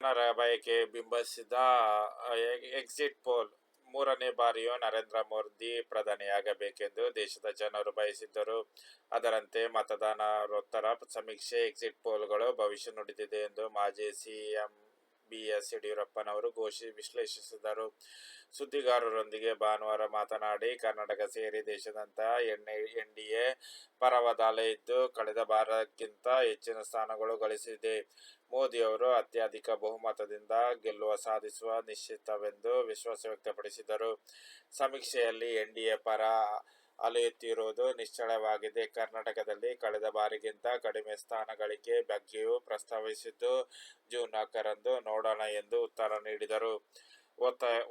ಜನರ ಬಯಕೆ ಬಿಂಬಿಸಿದ exit poll. 3ನೇ ಬಾರಿಯೂ ನರೇಂದ್ರ ಮೋದಿ ಪ್ರಧಾನಿಯಾಗಬೇಕೆಂದು ದೇಶದ ಜನರು ಬಯಸಿದ್ದರು. ಅದರಂತೆ ಮತದಾನೋತ್ತರ ಸಮೀಕ್ಷೆ ಎಕ್ಸಿಟ್ ಪೋಲ್ಗಳು ಭವಿಷ್ಯ ನುಡಿದಿದೆ ಎಂದು ಮಾಜಿ ಸಿಎಂ ಬಿ.ಎಸ್. ಯಡಿಯೂರಪ್ಪನವರು ವಿಶ್ಲೇಷಿಸಿದರು. ಸುದ್ದಿಗಾರರೊಂದಿಗೆ ಭಾನುವಾರ ಮಾತನಾಡಿ, ಕರ್ನಾಟಕ ಸೇರಿ ದೇಶಾದ್ಯಂತ ಎನ್ಡಿಎ ಪರವಾದ ಇದ್ದು ಕಳೆದ ಬಾರಿಗಿಂತ ಹೆಚ್ಚಿನ ಸ್ಥಾನಗಳು ಗಳಿಸಿದೆ. ಮೋದಿಯವರು ಅತ್ಯಧಿಕ ಬಹುಮತದಿಂದ ಗೆಲುವು ಸಾಧಿಸುವ ನಿಶ್ಚಿತವೆಂದು ವಿಶ್ವಾಸ ವ್ಯಕ್ತಪಡಿಸಿದರು. ಸಮೀಕ್ಷೆಯಲ್ಲಿ ಎನ್ಡಿಎ ಪರ ಅಲೆಯುತ್ತಿರುವುದು ನಿಚ್ಚಳವಾಗಿದೆ. ಕರ್ನಾಟಕದಲ್ಲಿ ಕಳೆದ ಬಾರಿಗಿಂತ ಕಡಿಮೆ ಸ್ಥಾನ ಗಳಿಕೆ ಬಗ್ಗೆಯೂ ಪ್ರಸ್ತಾಪಿಸಿದ್ದು, ಜೂನ್ 4ರಂದು ನೋಡೋಣ ಎಂದು ಉತ್ತರ ನೀಡಿದರು.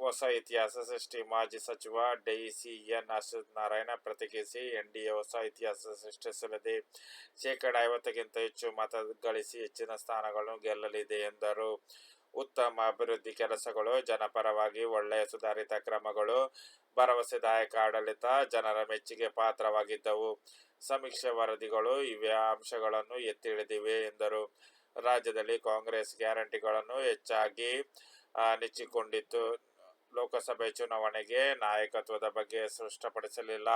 ಹೊಸ ಇತಿಹಾಸ ಸೃಷ್ಟಿ. ಮಾಜಿ ಸಚಿವ ಡಾ ಸಿ. ಎನ್. ಅಶ್ವತ್ಥನಾರಾಯಣ ಪ್ರತಿಕ್ರಿಯಿಸಿ, ಎನ್ಡಿಎ ಹೊಸ ಇತಿಹಾಸ ಸೃಷ್ಟಿಸಲಿದೆ. ಶೇಕಡ 50ಕ್ಕಿಂತ ಹೆಚ್ಚು ಮತ ಗಳಿಸಿ ಹೆಚ್ಚಿನ ಸ್ಥಾನಗಳನ್ನು ಗೆಲ್ಲಲಿದೆ ಎಂದರು. ಉತ್ತಮ ಅಭಿವೃದ್ಧಿ ಕೆಲಸಗಳು, ಜನಪರವಾಗಿ ಒಳ್ಳೆಯ ಸುಧಾರಿತ ಕ್ರಮಗಳು, ಭರವಸೆದಾಯಕ ಆಡಳಿತ ಜನರ ಮೆಚ್ಚುಗೆ ಪಾತ್ರವಾಗಿದ್ದವು. ಸಮೀಕ್ಷೆ ವರದಿಗಳು ಇವೇ ಅಂಶಗಳನ್ನು ಎತ್ತಿ ಹಿಡಿದಿವೆ ಎಂದರು. ರಾಜ್ಯದಲ್ಲಿ ಕಾಂಗ್ರೆಸ್ ಗ್ಯಾರಂಟಿಗಳನ್ನು ಹೆಚ್ಚಾಗಿ ನೆಚ್ಚಿಕೊಂಡಿತ್ತು. ಲೋಕಸಭೆ ಚುನಾವಣೆಗೆ ನಾಯಕತ್ವದ ಬಗ್ಗೆ ಸ್ಪಷ್ಟಪಡಿಸಲಿಲ್ಲ.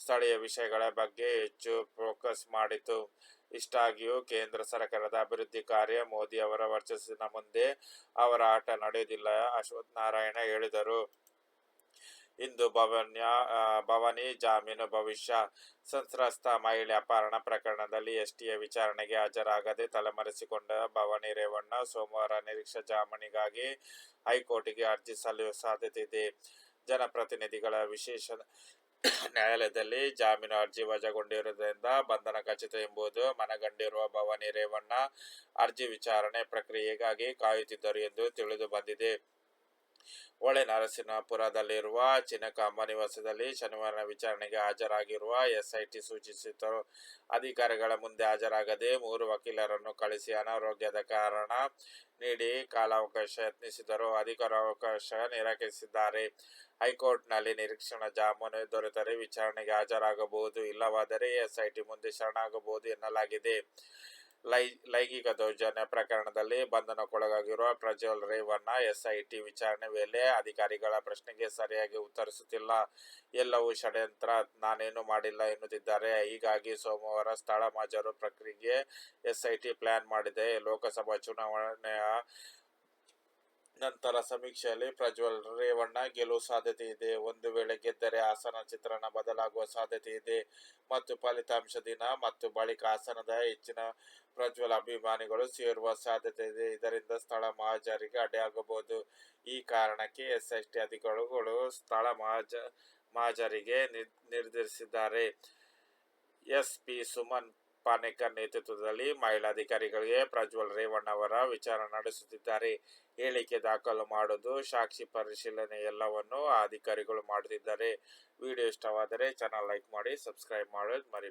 ಸ್ಥಳೀಯ ವಿಷಯಗಳ ಬಗ್ಗೆ ಹೆಚ್ಚು ಫೋಕಸ್ ಮಾಡಿತು. ಇಷ್ಟಾಗಿಯೂ ಕೇಂದ್ರ ಸರ್ಕಾರದ ಅಭಿವೃದ್ಧಿ ಕಾರ್ಯ ಮೋದಿ ಅವರ ವರ್ಚಸ್ಸಿನ ಮುಂದೆ ಅವರ ಆಟ ನಡೆಯುವುದಿಲ್ಲ ಅಶ್ವತ್ಥನಾರಾಯಣ ಹೇಳಿದರು. ಇಂದು ಭವಾನಿ ಜಾಮೀನು ಭವಿಷ್ಯ. ಸಂತ್ರಸ್ತ ಮಹಿಳೆ ಅಪಹರಣ ಪ್ರಕರಣದಲ್ಲಿ ಎಸ್ಟಿಎ ವಿಚಾರಣೆಗೆ ಹಾಜರಾಗದೆ ತಲೆಮರೆಸಿಕೊಂಡ ಭವಾನಿ ರೇವಣ್ಣ ಸೋಮವಾರ ನಿರೀಕ್ಷಾ ಜಾಮೀನಿಗಾಗಿ ಹೈಕೋರ್ಟ್ಗೆ ಅರ್ಜಿ ಸಲ್ಲಿಸುವ ಸಾಧ್ಯತೆ ಇದೆ. ಜನಪ್ರತಿನಿಧಿಗಳ ವಿಶೇಷ ನ್ಯಾಯಾಲಯದಲ್ಲಿ ಜಾಮೀನು ಅರ್ಜಿ ವಜಾಗೊಂಡಿರುವುದರಿಂದ ಬಂಧನ ಖಚಿತ ಎಂಬುದು ಮನಗಂಡಿರುವ ಭವಾನಿ ರೇವಣ್ಣ ಅರ್ಜಿ ವಿಚಾರಣೆ ಪ್ರಕ್ರಿಯೆಗಾಗಿ ಕಾಯುತ್ತಿದ್ದರು ಎಂದು ತಿಳಿದು ಬಂದಿದೆ. ಹೊಳೆನರಸೀಪುರದಲ್ಲಿರುವ ಚಿನ್ನಕಾಂಬ ನಿವಾಸದಲ್ಲಿ ಶನಿವಾರ ವಿಚಾರಣೆಗೆ ಹಾಜರಾಗಿರುವ ಎಸ್ಐಟಿ ಸೂಚಿಸಿತು. ಅಧಿಕಾರಿಗಳ ಮುಂದೆ ಹಾಜರಾಗದೆ 3 ವಕೀಲರನ್ನು ಕಳಿಸಿ ಅನಾರೋಗ್ಯದ ಕಾರಣ ನೀಡಿ ಕಾಲಾವಕಾಶ ಯತ್ನಿಸಿದರು. ಅಧಿಕಾರಾವಕಾಶ ನಿರಾಕರಿಸಿದ್ದಾರೆ. ಹೈಕೋರ್ಟ್ನಲ್ಲಿ ನಿರೀಕ್ಷಣಾ ಜಾಮೀನು ದೊರೆತರೆ ವಿಚಾರಣೆಗೆ ಹಾಜರಾಗಬಹುದು, ಇಲ್ಲವಾದರೆ ಎಸ್ಐಟಿ ಮುಂದೆ ಶರಣಾಗಬಹುದು ಎನ್ನಲಾಗಿದೆ. ಲೈಂಗಿಕ ದೌರ್ಜನ್ಯ ಪ್ರಕರಣದಲ್ಲಿ ಬಂಧನಕ್ಕೊಳಗಾಗಿರುವ ಪ್ರಜ್ವಲ್ ರೇವಣ್ಣ ಎಸ್ಐಟಿ ವಿಚಾರಣೆ ವೇಳೆ ಅಧಿಕಾರಿಗಳ ಪ್ರಶ್ನೆಗೆ ಸರಿಯಾಗಿ ಉತ್ತರಿಸುತ್ತಿಲ್ಲ, ಎಲ್ಲವೂ ಷಡ್ಯಂತ್ರ, ನಾನೇನು ಮಾಡಿಲ್ಲ ಎನ್ನುತ್ತಿದ್ದಾರೆ. ಹೀಗಾಗಿ ಸೋಮವಾರ ಸ್ಥಳ ಮಹಾಜರು ಪ್ರಕ್ರಿಯೆಗೆ ಎಸ್ಐಟಿ ಪ್ಲಾನ್ ಮಾಡಿದೆ. ಲೋಕಸಭಾ ಚುನಾವಣೆಯ ನಂತರ ಸಮೀಕ್ಷೆಯಲ್ಲಿ ಪ್ರಜ್ವಲ್ ರೇವಣ್ಣ ಗೆಲ್ಲುವ ಸಾಧ್ಯತೆ ಇದೆ. ಒಂದು ವೇಳೆ ಗೆದ್ದರೆ ಹಾಸನ ಚಿತ್ರಣ ಬದಲಾಗುವ ಸಾಧ್ಯತೆ ಇದೆ ಮತ್ತು ಫಲಿತಾಂಶ ದಿನ ಮತ್ತು ಬಳಿಕ ಹಾಸನದ ಹೆಚ್ಚಿನ ಪ್ರಜ್ವಲ್ ಅಭಿಮಾನಿಗಳು ಸೇರುವ ಸಾಧ್ಯತೆ ಇದೆ. ಇದರಿಂದ ಸ್ಥಳ ಮಹಾಜರಿಗೆ ಅಡ್ಡಿಯಾಗಬಹುದು. ಈ ಕಾರಣಕ್ಕೆ ಎಸ್ಐಟಿ ಅಧಿಕಾರಿಗಳು ಸ್ಥಳ ಮಹಾಜರಿಗೆ ನಿರ್ದೇಶಿಸಿದ್ದಾರೆ. ಎಸ್ಪಿ ಸುಮನ್ ಪಾನೇಕರ್ ನೇತೃತ್ವದಲ್ಲಿ ಮಹಿಳಾ ಅಧಿಕಾರಿಗಳಿಗೆ ಪ್ರಜ್ವಲ್ ರೇವಣ್ಣ ಅವರ ವಿಚಾರಣೆ ನಡೆಸುತ್ತಿದ್ದಾರೆ. ಹೇಳಿಕೆ ದಾಖಲು ಮಾಡುವುದು, ಸಾಕ್ಷಿ ಪರಿಶೀಲನೆ ಎಲ್ಲವನ್ನೂ ಆ ಅಧಿಕಾರಿಗಳು ಮಾಡುತ್ತಿದ್ದಾರೆ. ವಿಡಿಯೋ ಇಷ್ಟವಾದರೆ ಚಾನಲ್ ಲೈಕ್ ಮಾಡಿ, ಸಬ್ಸ್ಕ್ರೈಬ್ ಮಾಡೋದು ಮರಿಬೇಡಿ.